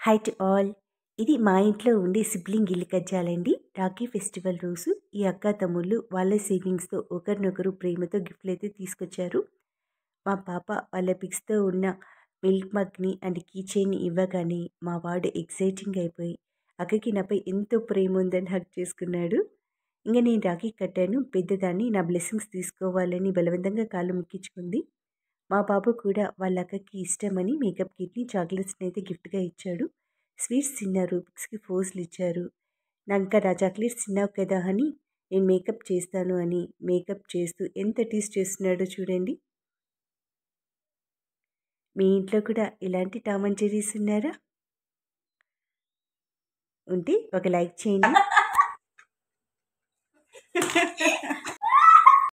Hi to all. ఇది మా ఇంట్లో ఉండే సిబ్లింగ్ ఇల్లు కజ్జాలండి. రాఖీ ఫెస్టివల్ రోజు ఈ అక్క తమ్ముళ్ళు వాళ్ళ సేవింగ్స్‌తో ఒకరినొకరు ప్రేమతో గిఫ్ట్‌లయితే తీసుకొచ్చారు. మా పాప వాళ్ళ పిక్స్‌తో ఉన్న మిల్క్ మగ్‌ని అండ్ కీ చైన్‌ని ఇవ్వగానే మా వాడు ఎక్సైటింగ్ అయిపోయి అక్కకి నాపై ఎంతో ప్రేమ ఉందని హగ్ చేసుకున్నాడు. ఇంక నేను రాఖీ కట్టాను. పెద్దదాన్ని నా బ్లెస్సింగ్స్ తీసుకోవాలని బలవంతంగా కాళ్ళు మొక్కించుకుంది. మా బాబు కూడా వాళ్ళ అక్కకి ఇష్టమని మేకప్ కిట్‌ని, చాక్లెట్స్‌ని అయితే గిఫ్ట్‌గా ఇచ్చాడు. స్వీట్స్ తిన్నారు. పిక్స్‌కి పోజులు ఇచ్చారు. ఇంకా నా చాక్లెట్స్ తిన్నావు కదా అని నేను మేకప్ చేస్తాను అని మేకప్ చేస్తూ ఎంత టీజ్ చేస్తున్నాడో చూడండి. మీ ఇంట్లో కూడా ఇలాంటి టామ్ అండ్ జెర్రీస్ ఉన్నారా? ఉంటే ఒక లైక్ చేయండి.